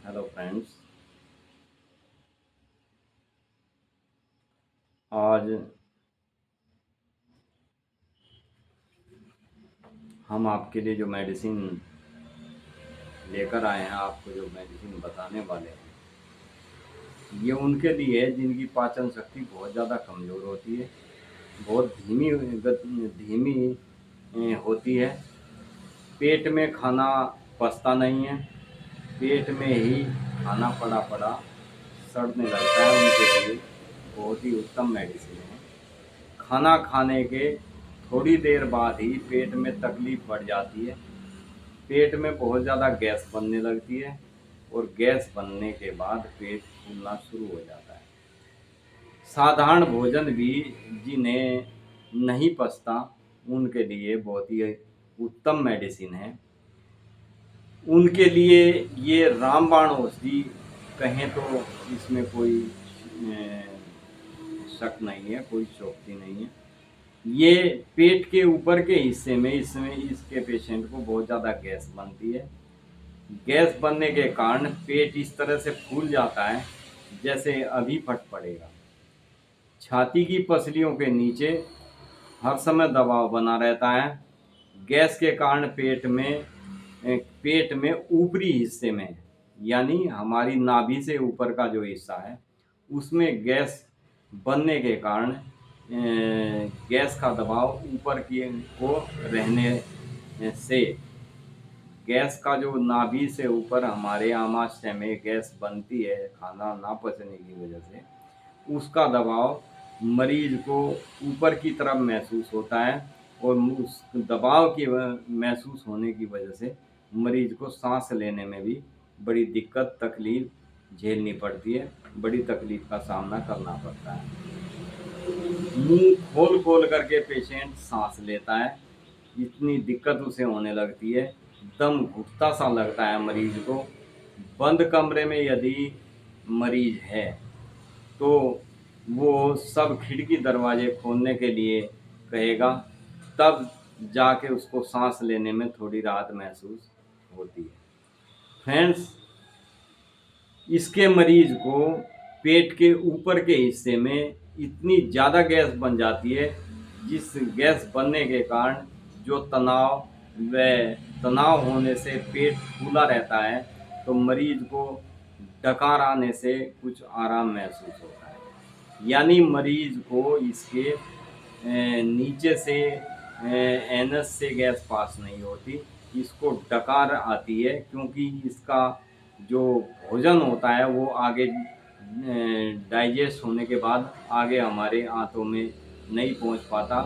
Hello friends. आज हम आपके लिए जो मेडिसिन लेकर आए हैं, आपको जो मेडिसिन बताने वाले हैं, ये उनके लिए है जिनकी पाचन शक्ति बहुत ज़्यादा कमज़ोर होती है, बहुत धीमी होती है। पेट में खाना पचता नहीं है, पेट में ही खाना पड़ा पड़ा सड़ने लगता है। उनके लिए बहुत ही उत्तम मेडिसिन है। खाना खाने के थोड़ी देर बाद ही पेट में तकलीफ बढ़ जाती है, पेट में बहुत ज़्यादा गैस बनने लगती है और गैस बनने के बाद पेट फूलना शुरू हो जाता है। साधारण भोजन भी जिन्हें नहीं पचता, उनके लिए बहुत ही उत्तम मेडिसिन है। उनके लिए ये रामबाण औषधि कहें तो इसमें कोई शक नहीं है, कोई चौकसी नहीं है। ये पेट के ऊपर के हिस्से में इसमें इसके पेशेंट को बहुत ज़्यादा गैस बनती है। गैस बनने के कारण पेट इस तरह से फूल जाता है जैसे अभी फट पड़ेगा। छाती की पसलियों के नीचे हर समय दबाव बना रहता है। गैस के कारण पेट में ऊपरी हिस्से में, यानी हमारी नाभि से ऊपर का जो हिस्सा है, उसमें गैस बनने के कारण गैस का दबाव ऊपर की को रहने से गैस का जो नाभि से ऊपर हमारे आमाशय में गैस बनती है खाना ना पचने की वजह से, उसका दबाव मरीज को ऊपर की तरफ महसूस होता है और उस दबाव की महसूस होने की वजह से मरीज को सांस लेने में भी बड़ी दिक्कत तकलीफ झेलनी पड़ती है, बड़ी तकलीफ का सामना करना पड़ता है। मुंह खोल खोल करके पेशेंट सांस लेता है, इतनी दिक्कत उसे होने लगती है। दम घुटता सा लगता है मरीज को। बंद कमरे में यदि मरीज है तो वो सब खिड़की दरवाजे खोलने के लिए कहेगा, तब जाके उसको सांस लेने में थोड़ी राहत महसूस होती है। फ्रेंड्स, इसके मरीज को पेट के ऊपर के हिस्से में इतनी ज़्यादा गैस बन जाती है, जिस गैस बनने के कारण जो तनाव होने से पेट फूला रहता है, तो मरीज को डकार आने से कुछ आराम महसूस होता है। यानी मरीज को इसके नीचे से एनस से गैस पास नहीं होती, इसको डकार आती है, क्योंकि इसका जो भोजन होता है वो आगे डाइजेस्ट होने के बाद आगे हमारे आंतों में नहीं पहुंच पाता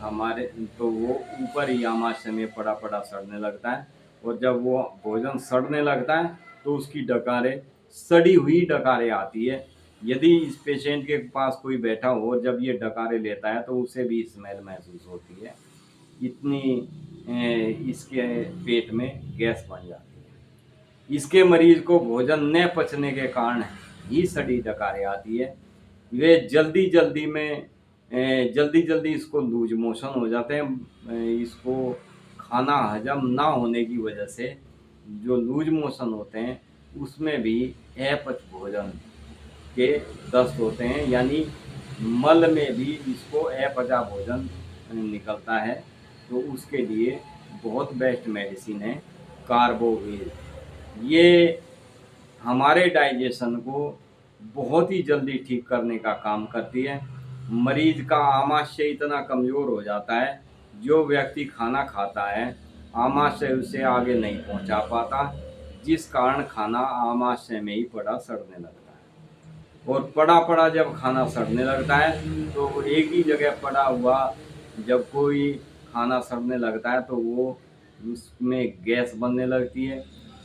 हमारे, तो वो ऊपर ही आमाशय में पड़ा पड़ा सड़ने लगता है। और जब वो भोजन सड़ने लगता है तो उसकी डकारें, सड़ी हुई डकारें आती है। यदि इस पेशेंट के पास कोई बैठा हो और जब ये डकारें लेता है तो उसे भी स्मेल महसूस होती है, इतनी इसके पेट में गैस बन जाती है। इसके मरीज को भोजन न पचने के कारण ही सड़ी डकारें आती है। वे जल्दी जल्दी इसको लूज मोशन हो जाते हैं। इसको खाना हजम ना होने की वजह से जो लूज मोशन होते हैं उसमें भी अपच भोजन के दस्त होते हैं, यानी मल में भी इसको अपचा भोजन निकलता है। तो उसके लिए बहुत बेस्ट मेडिसिन है कार्बोवेल। ये हमारे डाइजेशन को बहुत ही जल्दी ठीक करने का काम करती है। मरीज का आमाशय इतना कमज़ोर हो जाता है, जो व्यक्ति खाना खाता है आमाशय उसे आगे नहीं पहुंचा पाता, जिस कारण खाना आमाशय में ही पड़ा सड़ने लगता है। और पड़ा पड़ा जब खाना सड़ने लगता है तो एक ही जगह पड़ा हुआ जब कोई खाना सड़ने लगता है तो वो उसमें गैस बनने लगती है,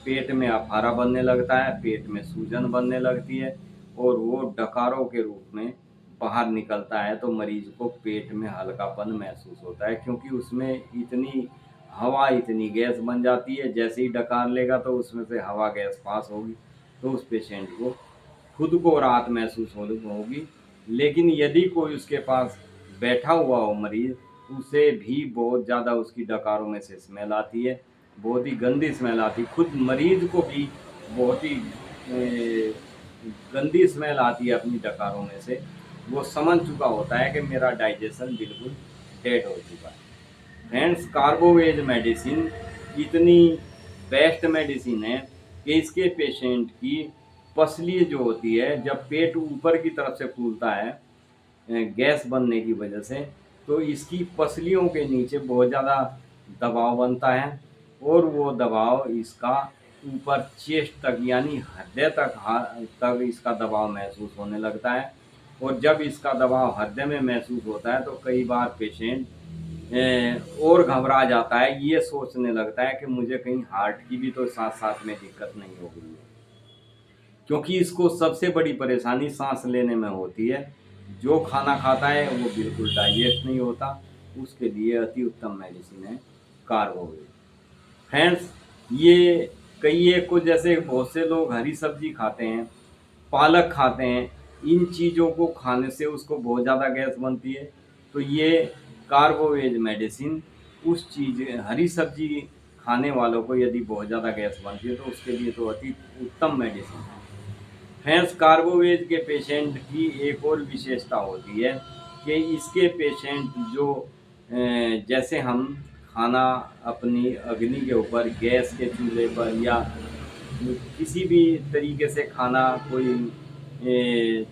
पेट में अफारा बनने लगता है, पेट में सूजन बनने लगती है और वो डकारों के रूप में बाहर निकलता है। तो मरीज को पेट में हल्कापन महसूस होता है, क्योंकि उसमें इतनी गैस बन जाती है। जैसे ही डकार लेगा तो उसमें से हवा गैस पास होगी, तो उस पेशेंट को खुद को राहत महसूस होगी। लेकिन यदि कोई उसके पास बैठा हुआ हो मरीज, उसे भी बहुत ज़्यादा उसकी डकारों में से स्मेल आती है, बहुत ही गंदी स्मेल आती है। खुद मरीज को भी बहुत ही गंदी स्मेल आती है अपनी डकारों में से, वो समझ चुका होता है कि मेरा डाइजेशन बिल्कुल डेड हो चुका है। फ्रेंड्स, कार्बोवेज मेडिसिन इतनी बेस्ट मेडिसिन है कि इसके पेशेंट की पसली जो होती है, जब पेट ऊपर की तरफ से फूलता है गैस बनने की वजह से, तो इसकी पसलियों के नीचे बहुत ज़्यादा दबाव बनता है और वो दबाव इसका ऊपर चेस्ट तक यानी हृदय तक इसका दबाव महसूस होने लगता है। और जब इसका दबाव हृदय में महसूस होता है तो कई बार पेशेंट और घबरा जाता है, ये सोचने लगता है कि मुझे कहीं हार्ट की भी तो साथ साथ में दिक्कत नहीं हो गई है, क्योंकि इसको सबसे बड़ी परेशानी सांस लेने में होती है। जो खाना खाता है वो बिल्कुल डाइजेस्ट नहीं होता, उसके लिए अति उत्तम मेडिसिन है कार्बोवेट। फ्रेंड्स, ये कई एक को जैसे बहुत से लोग हरी सब्जी खाते हैं, पालक खाते हैं, इन चीज़ों को खाने से उसको बहुत ज़्यादा गैस बनती है। तो ये कार्बोवेज मेडिसिन उस चीज़ हरी सब्जी खाने वालों को यदि बहुत ज़्यादा गैस बनती है तो उसके लिए तो अति उत्तम मेडिसिन है। फ्रेंड्स, कार्बोवेज के पेशेंट की एक और विशेषता होती है कि इसके पेशेंट जो जैसे हम खाना अपनी अग्नि के ऊपर गैस के चूल्हे पर या किसी भी तरीके से खाना कोई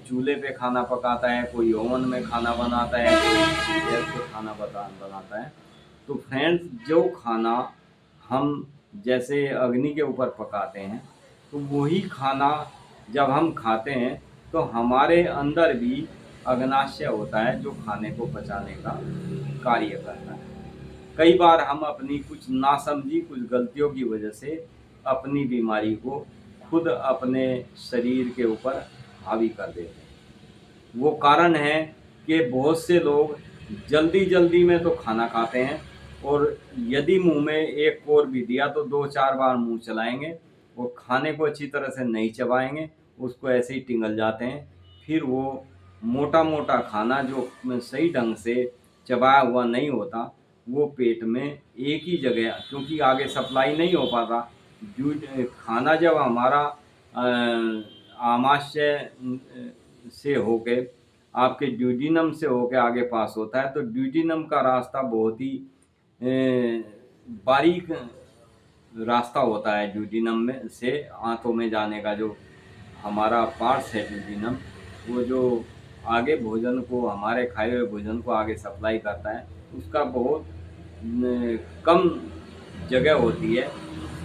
चूल्हे पे खाना पकाता है, कोई ओवन में खाना बनाता है, कोई गैस पे खाना बनाता है। तो फ्रेंड्स, जो खाना हम जैसे अग्नि के ऊपर पकाते हैं तो वही खाना जब हम खाते हैं तो हमारे अंदर भी अग्नाशय होता है जो खाने को पचाने का कार्य करता है। कई बार हम अपनी कुछ नासमझी कुछ गलतियों की वजह से अपनी बीमारी को खुद अपने शरीर के ऊपर हावी कर देते हैं। वो कारण है कि बहुत से लोग जल्दी जल्दी में तो खाना खाते हैं और यदि मुंह में एक कोर भी दिया तो 2-4 बार मुंह चलाएंगे और खाने को अच्छी तरह से नहीं चबाएंगे, उसको ऐसे ही टिंगल जाते हैं। फिर वो मोटा मोटा खाना जो सही ढंग से चबाया हुआ नहीं होता, वो पेट में एक ही जगह, क्योंकि आगे सप्लाई नहीं हो पाता। खाना जब हमारा आमाशय से होके आपके ड्यूडिनम से होके आगे पास होता है, तो ड्यूडिनम का रास्ता बहुत ही बारीक रास्ता होता है। ड्यूडिनम में से आंतों में जाने का जो हमारा पार्ट्स है ड्यूडिनम, वो जो आगे भोजन को हमारे खाए हुए भोजन को आगे सप्लाई करता है, उसका बहुत कम जगह होती है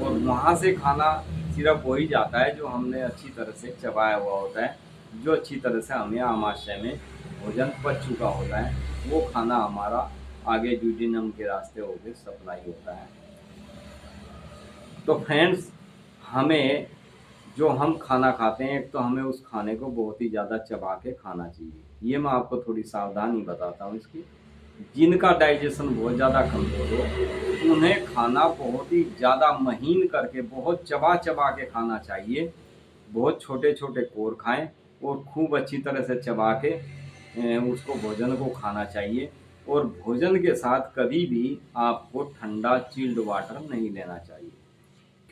और वहाँ से खाना सिर्फ वही जाता है जो हमने अच्छी तरह से चबाया हुआ होता है, जो अच्छी तरह से हमें आमाशय में भोजन पच चुका होता है, वो खाना हमारा आगे ड्यूडिनम के रास्ते होकर सप्लाई होता है। तो फ्रेंड्स, हमें जो हम खाना खाते हैं, एक तो हमें उस खाने को बहुत ही ज़्यादा चबा के खाना चाहिए। ये मैं आपको थोड़ी सावधानी बताता हूँ इसकी। जिनका डाइजेशन बहुत ज़्यादा कमज़ोर हो, उन्हें खाना बहुत ही ज़्यादा महीन करके बहुत चबा चबा के खाना चाहिए। बहुत छोटे छोटे कोर खाएं और खूब अच्छी तरह से चबा के उसको भोजन को खाना चाहिए। और भोजन के साथ कभी भी आपको ठंडा चिल्ड वाटर नहीं लेना चाहिए,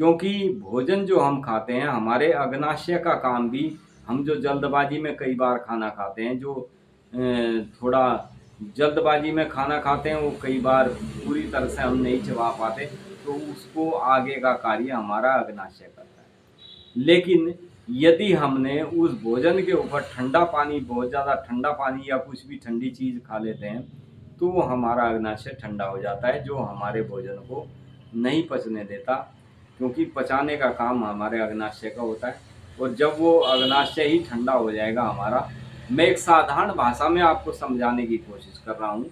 क्योंकि भोजन जो हम खाते हैं हमारे अग्नाशय का काम भी, हम जो जल्दबाजी में कई बार खाना खाते हैं, जो थोड़ा जल्दबाजी में खाना खाते हैं, वो कई बार पूरी तरह से हम नहीं चबा पाते, तो उसको आगे का कार्य हमारा अग्नाशय करता है। लेकिन यदि हमने उस भोजन के ऊपर ठंडा पानी, बहुत ज़्यादा ठंडा पानी या कुछ भी ठंडी चीज़ खा लेते हैं, तो वो हमारा अग्नाशय ठंडा हो जाता है, जो हमारे भोजन को नहीं पचने देता, क्योंकि पचाने का काम हमारे अग्नाशय का होता है। और जब वो अग्नाशय ही ठंडा हो जाएगा हमारा, मैं एक साधारण भाषा में आपको समझाने की कोशिश कर रहा हूँ,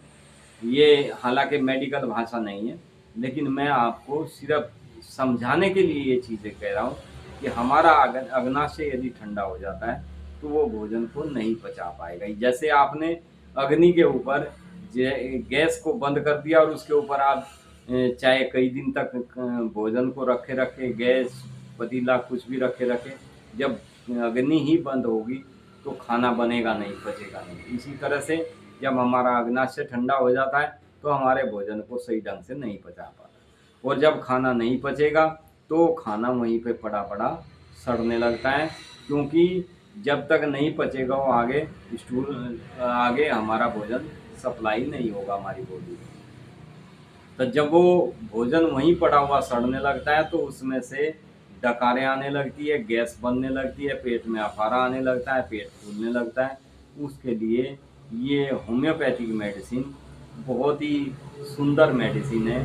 ये हालांकि मेडिकल भाषा नहीं है, लेकिन मैं आपको सिर्फ समझाने के लिए ये चीज़ें कह रहा हूँ कि हमारा अग्नाशय यदि ठंडा हो जाता है तो वो भोजन को नहीं पचा पाएगा। जैसे आपने अग्नि के ऊपर गैस को बंद कर दिया और उसके ऊपर आप चाहे कई दिन तक भोजन को रखे रखे, गैस पतीला कुछ भी रखे रखे, जब अग्नि ही बंद होगी तो खाना बनेगा नहीं, पचेगा नहीं। इसी तरह से जब हमारा अग्नाशय ठंडा हो जाता है तो हमारे भोजन को सही ढंग से नहीं पचा पाता, और जब खाना नहीं पचेगा तो खाना वहीं पे पड़ा पड़ा सड़ने लगता है, क्योंकि जब तक नहीं पचेगा वो आगे हमारा भोजन सप्लाई नहीं होगा हमारी बॉडी में। तो जब वो भोजन वहीं पड़ा हुआ सड़ने लगता है तो उसमें से डकारें आने लगती है, गैस बनने लगती है, पेट में अफारा आने लगता है, पेट फूलने लगता है। उसके लिए ये होम्योपैथिक मेडिसिन बहुत ही सुंदर मेडिसिन है।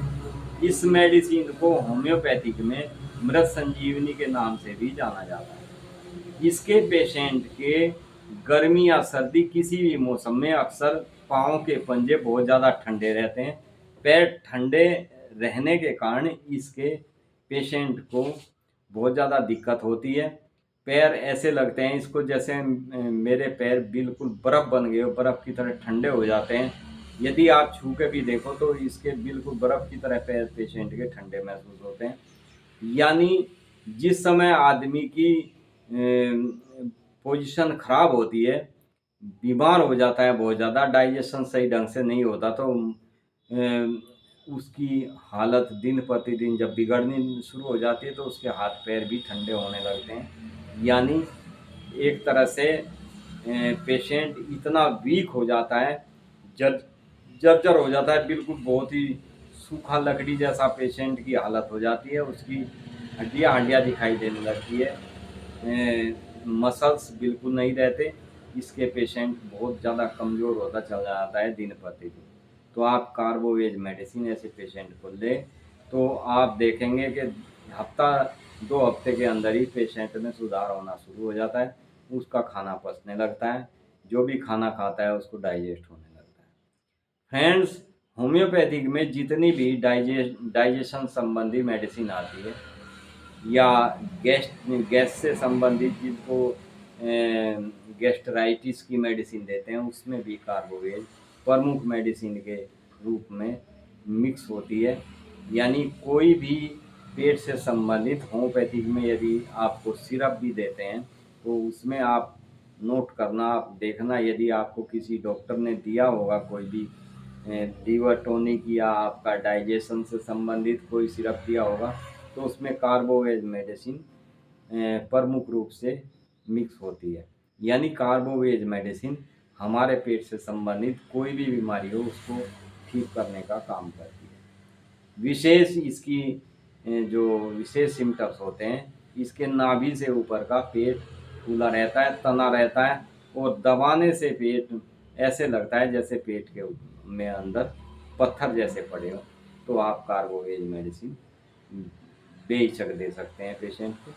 इस मेडिसिन को होम्योपैथिक में मृत संजीवनी के नाम से भी जाना जाता है। इसके पेशेंट के गर्मी या सर्दी किसी भी मौसम में अक्सर पाँव के पंजे बहुत ज़्यादा ठंडे रहते हैं। पैर ठंडे रहने के कारण इसके पेशेंट को बहुत ज़्यादा दिक्कत होती है। पैर ऐसे लगते हैं इसको जैसे मेरे पैर बिल्कुल बर्फ़ बन गए हो, बर्फ़ की तरह ठंडे हो जाते हैं। यदि आप छू के भी देखो तो इसके बिल्कुल बर्फ़ की तरह पैर पेशेंट के ठंडे महसूस होते हैं। यानी जिस समय आदमी की पोजीशन खराब होती है, बीमार हो जाता है, बहुत ज़्यादा डाइजेशन सही ढंग से नहीं होता, तो उसकी हालत दिन प्रतिदिन जब बिगड़नी शुरू हो जाती है तो उसके हाथ पैर भी ठंडे होने लगते हैं। यानी एक तरह से पेशेंट इतना वीक हो जाता है, जर जर्जर हो जाता है, बिल्कुल बहुत ही सूखा लकड़ी जैसा पेशेंट की हालत हो जाती है। उसकी हड्डियाँ दिखाई देने लगती है, मसल्स बिल्कुल नहीं रहते। इसके पेशेंट बहुत ज़्यादा कमज़ोर होता चला जाता है दिन प्रतिदिन। तो आप कार्बोवेज मेडिसिन ऐसे पेशेंट को लें तो आप देखेंगे कि हफ्ता 2 हफ्ते के अंदर ही पेशेंट में सुधार होना शुरू हो जाता है। उसका खाना पचने लगता है, जो भी खाना खाता है उसको डाइजेस्ट होने लगता है। फ्रेंड्स, होम्योपैथिक में जितनी भी डाइजेशन संबंधी मेडिसिन आती है या गैस से संबंधित जिनको गैस्ट्राइटिस की मेडिसिन देते हैं, उसमें भी कार्बोवेज प्रमुख मेडिसिन के रूप में मिक्स होती है। यानी कोई भी पेट से संबंधित होम्योपैथिक में यदि आपको सिरप भी देते हैं तो उसमें आप नोट करना, आप देखना, यदि आपको किसी डॉक्टर ने दिया होगा कोई भी लीवर टॉनिक या आपका डाइजेशन से संबंधित कोई सिरप दिया होगा तो उसमें कार्बोवेज मेडिसिन प्रमुख रूप से मिक्स होती है। यानी कार्बोवेज मेडिसिन हमारे पेट से संबंधित कोई भी बीमारी हो उसको ठीक करने का काम करती है। विशेष इसकी जो विशेष सिम्टम्स होते हैं, इसके नाभि से ऊपर का पेट फूला रहता है, तना रहता है और दबाने से पेट ऐसे लगता है जैसे पेट के में अंदर पत्थर जैसे पड़े हो। तो आप कार्बोवेज मेडिसिन बेहिचक दे सकते हैं पेशेंट को।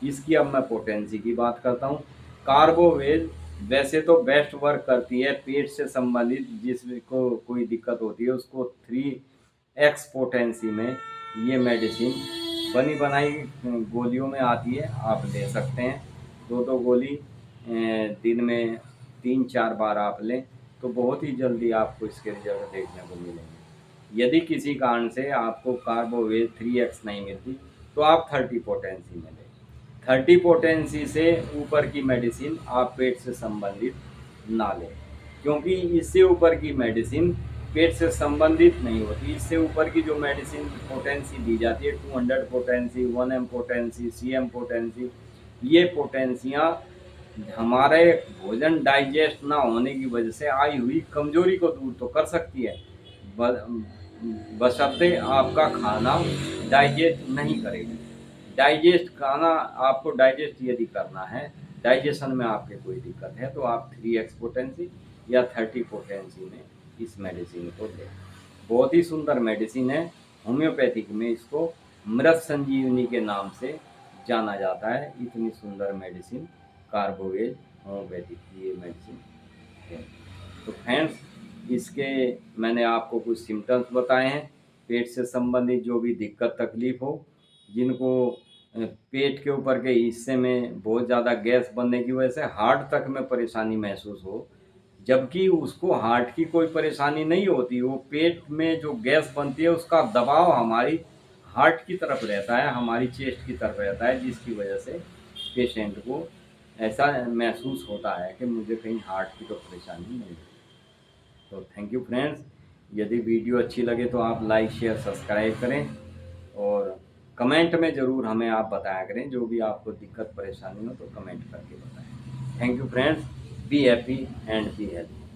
इसकी अब मैं पोटेंसी की बात करता हूँ। कार्बोवेज वैसे तो बेस्ट वर्क करती है पेट से संबंधित जिसको कोई दिक्कत होती है उसको 3x पोटेंसी में ये मेडिसिन बनी बनाई गोलियों में आती है, आप ले सकते हैं। 2-2 गोली दिन में 3-4 बार आप लें तो बहुत ही जल्दी आपको इसके रिजल्ट देखने को मिलेंगे। यदि किसी कारण से आपको कार्बोवेज 3x नहीं मिलती तो आप 30 पोटेंसी में लें। 30 पोटेंसी से ऊपर की मेडिसिन आप पेट से संबंधित ना लें, क्योंकि इससे ऊपर की मेडिसिन पेट से संबंधित नहीं होती। इससे ऊपर की जो मेडिसिन पोटेंसी दी जाती है 200 potency, 1m potency, cm potency, ये पोटेंसियाँ हमारे भोजन डाइजेस्ट ना होने की वजह से आई हुई कमजोरी को दूर तो कर सकती है, बशर्ते आपका खाना डाइजेस्ट नहीं करेगी। डाइजेस्ट खाना आपको डाइजेस्ट यदि करना है, डाइजेशन में आपके कोई दिक्कत है तो आप 3x पोटेंसी या 30 पोटेंसी में इस मेडिसिन को लें। बहुत ही सुंदर मेडिसिन है। होम्योपैथिक में इसको मृत संजीवनी के नाम से जाना जाता है। इतनी सुंदर मेडिसिन कार्बोवेज होम्योपैथिक की ये मेडिसिन है। तो फ्रेंड्स, इसके मैंने आपको कुछ सिम्टम्स बताए हैं। पेट से संबंधित जो भी दिक्कत तकलीफ हो, जिनको पेट के ऊपर के हिस्से में बहुत ज़्यादा गैस बनने की वजह से हार्ट तक में परेशानी महसूस हो, जबकि उसको हार्ट की कोई परेशानी नहीं होती, वो पेट में जो गैस बनती है उसका दबाव हमारी हार्ट की तरफ रहता है, हमारी चेस्ट की तरफ रहता है, जिसकी वजह से पेशेंट को ऐसा महसूस होता है कि मुझे कहीं हार्ट की तो परेशानी नहीं है। तो थैंक यू फ्रेंड्स। यदि वीडियो अच्छी लगे तो आप लाइक शेयर सब्सक्राइब करें और कमेंट में ज़रूर हमें आप बताया करें, जो भी आपको दिक्कत परेशानी हो तो कमेंट करके बताएं। Thank you friends, be happy and be healthy.